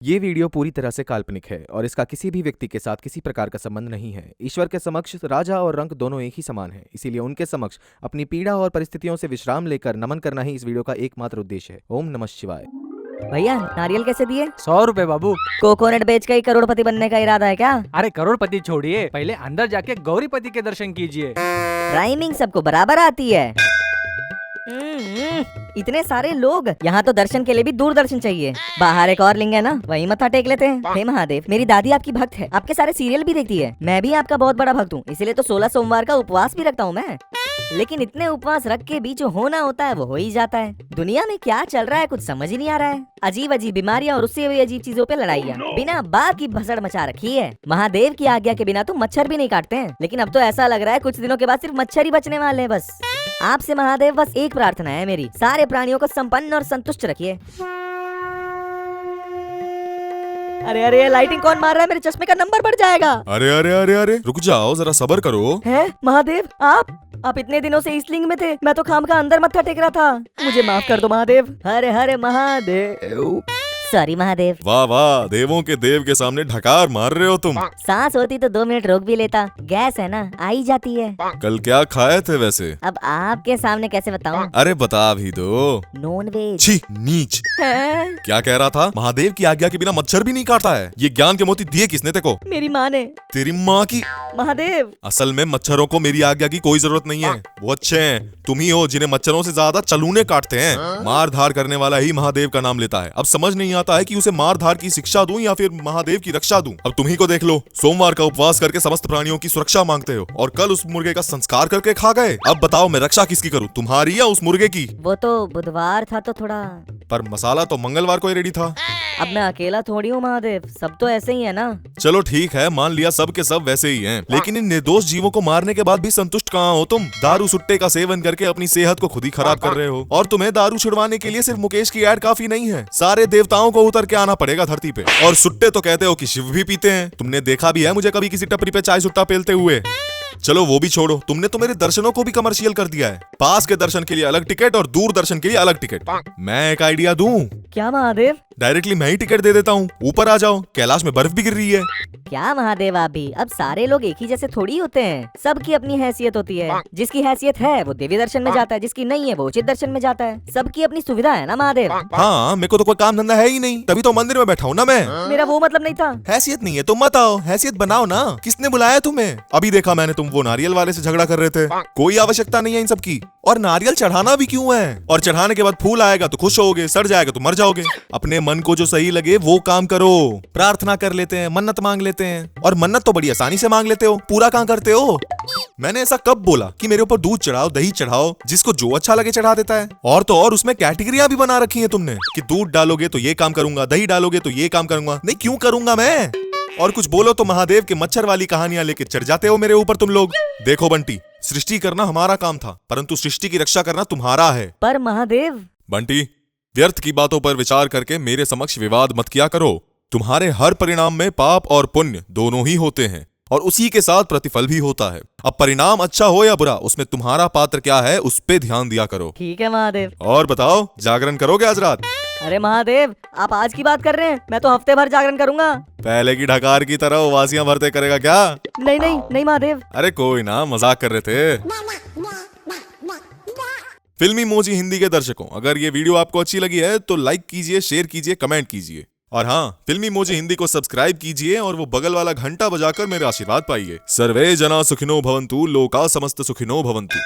ये वीडियो पूरी तरह से काल्पनिक है और इसका किसी भी व्यक्ति के साथ किसी प्रकार का संबंध नहीं है। ईश्वर के समक्ष राजा और रंक दोनों एक ही समान हैं, इसीलिए उनके समक्ष अपनी पीड़ा और परिस्थितियों से विश्राम लेकर नमन करना ही इस वीडियो का एकमात्र उद्देश्य है। ओम नमः शिवाय। भैया नारियल कैसे दिए? 100 रुपए बाबू। कोकोनट बेच के ही करोड़पति बनने का इरादा है क्या? अरे करोड़पति छोड़िए, पहले अंदर जाके गौरीपति के दर्शन कीजिए। राइमिंग सबको बराबर आती है। इतने सारे लोग यहाँ तो दर्शन के लिए भी दूरदर्शन चाहिए। बाहर एक और लिंग है ना, वही मत्था टेक लेते हैं। हे महादेव, मेरी दादी आपकी भक्त है, आपके सारे सीरियल भी देखती है। मैं भी आपका बहुत बड़ा भक्त हूँ, इसीलिए तो 16 सोमवार का उपवास भी रखता हूँ मैं। लेकिन इतने उपवास रख के भी जो होना होता है वो हो ही जाता है। दुनिया में क्या चल रहा है कुछ समझ ही नहीं आ रहा है। अजीब अजीब बीमारियां और उससे भी अजीब चीजों पे लड़ाइयां बिना बात की भसड़ मचा रखी है। महादेव की आज्ञा के बिना तो मच्छर भी नहीं काटते हैं, लेकिन अब तो ऐसा लग रहा है कुछ दिनों के बाद सिर्फ मच्छर ही बचने वाले हैं। बस आपसे महादेव बस एक प्रार्थना है मेरी, सारे प्राणियों को संपन्न और संतुष्ट रखिए। अरे अरे लाइटिंग कौन मार रहा है? मेरे चश्मे का नंबर बढ़ जाएगा। अरे अरे अरे अरे रुक जाओ, जरा सब्र करो। है महादेव, आप इतने दिनों से इस लिंग में थे, मैं तो खामखा अंदर मत्था टेक रहा था। मुझे माफ कर दो महादेव। हरे हरे महादेव। सॉरी महादेव। वाह वाह, देवों के देव के सामने ढकार मार रहे हो तुम। सांस होती तो 2 मिनट रोक भी लेता, गैस है ना, आ ही जाती है। कल क्या खाए थे वैसे? अब आपके सामने कैसे बताऊं? अरे बता भी दो। Non veg. छी नीच। है? क्या कह रहा था? महादेव की आज्ञा के बिना मच्छर भी नहीं काटता है। ये ज्ञान के मोती दिए किसने तेको? मेरी माँ ने। तेरी माँ की? महादेव असल में मच्छरों को मेरी आज्ञा की कोई जरूरत नहीं है, वो अच्छे हैं। तुम ही हो जिन्हें मच्छरों से ज्यादा चलूने काटते हैं। मार धार करने वाला ही महादेव का नाम लेता है। अब समझ नहीं आता है कि उसे मार धार की शिक्षा दूं या फिर महादेव की रक्षा दूं। अब तुम ही को देख लो, सोमवार का उपवास करके समस्त प्राणियों की सुरक्षा मांगते हो और कल उस मुर्गे का संस्कार करके खा गए। अब बताओ मैं रक्षा किसकी करूं, तुम्हारी या उस मुर्गे की? वो तो बुधवार था तो थोड़ा, पर मसाला तो मंगलवार को ही रेडी था। अब मैं अकेला थोड़ी हूँ महादेव, सब तो ऐसे ही है ना। चलो ठीक है, मान लिया सब के सब वैसे ही हैं, लेकिन इन निर्दोष जीवों को मारने के बाद भी संतुष्ट कहाँ हो तुम? दारू सुट्टे का सेवन करके अपनी सेहत को खुद ही खराब कर रहे हो और तुम्हें दारू छुड़वाने के लिए सिर्फ मुकेश की ऐड काफी नहीं है, सारे देवताओं को उतर के आना पड़ेगा धरती पे। और सुट्टे तो कहते हो कि शिव भी पीते हैं। तुमने देखा भी है मुझे कभी किसी टपरी पे चाय सुट्टा पेलते हुए? चलो वो भी छोड़ो, तुमने तो मेरे दर्शनों को भी कमर्शियल कर दिया है। पास के दर्शन के लिए अलग टिकट और दूर दर्शन के लिए अलग टिकट। मैं एक आइडिया दूं? क्या महादेव? डायरेक्टली मैं ही टिकट दे देता हूँ, ऊपर आ जाओ, कैलाश में बर्फ भी गिर रही है। क्या महादेव आप भी? अब सारे लोग एक ही जैसे थोड़ी होते हैं, सबकी अपनी हैसियत होती है। जिसकी हैसियत है वो देवी दर्शन में जाता है, जिसकी नहीं है वो उचित दर्शन में जाता है। सबकी अपनी सुविधा है ना महादेव। हाँ, मेरे को तो कोई काम धंधा है ही नहीं, तभी तो मंदिर में बैठा हूँ ना मैं। मेरा वो मतलब नहीं था। हैसियत नहीं है तो मत आओ, हैसियत बनाओ ना। किसने बुलाया तुम्हें? अभी देखा मैंने, तुम वो नारियल वाले से झगड़ा कर रहे थे। कोई आवश्यकता नहीं है इन सब की। और नारियल चढ़ाना भी क्यों है? और चढ़ाने के बाद फूल आएगा तो खुश होगे, सड़ जाएगा तो मर जाओगे। अपने मन को जो सही लगे वो काम करो। प्रार्थना कर लेते हैं, मन्नत मांग लेते हैं, और मन्नत तो बड़ी आसानी से मांग लेते हो, पूरा कहाँ करते हो? मैंने ऐसा कब बोला कि मेरे ऊपर दूध चढ़ाओ, दही चढ़ाओ? जिसको जो अच्छा लगे चढ़ा देता है। और तो और उसमें कैटेगरियां भी बना रखी हैं तुमने कि दूध डालोगे तो ये काम करूंगा, दही डालोगे तो ये काम करूंगा। नहीं, क्यों करूंगा मैं? और कुछ बोलो तो महादेव के मच्छर वाली कहानियां लेके चढ़ जाते हो मेरे ऊपर तुम लोग। देखो बंटी, सृष्टि करना हमारा काम था, परंतु सृष्टि की रक्षा करना तुम्हारा है। पर महादेव। बंटी, व्यर्थ की बातों पर विचार करके मेरे समक्ष विवाद मत किया करो। तुम्हारे हर परिणाम में पाप और पुण्य दोनों ही होते हैं और उसी के साथ प्रतिफल भी होता है। अब परिणाम अच्छा हो या बुरा, उसमें तुम्हारा पात्र क्या है उस पे ध्यान दिया करो। ठीक है महादेव। और बताओ, जागरण करोगे आज रात? अरे महादेव, आप आज की बात कर रहे हैं, मैं तो हफ्ते भर जागरण करूंगा। पहले की ढकार की तरह उवासियां भरते करेगा क्या? नहीं नहीं नहीं महादेव। अरे कोई ना, मजाक कर रहे थे। फिल्मी मोजी हिंदी के दर्शकों, अगर ये वीडियो आपको अच्छी लगी है तो लाइक कीजिए, शेयर कीजिए, कमेंट कीजिए, और हाँ, फिल्मी मोजी हिंदी को सब्सक्राइब कीजिए और वो बगल वाला घंटा बजाकर मेरे आशीर्वाद पाइए। सर्वे जना सुखिनो भवन्तु, लोका समस्त सुखिनो भवन्तु।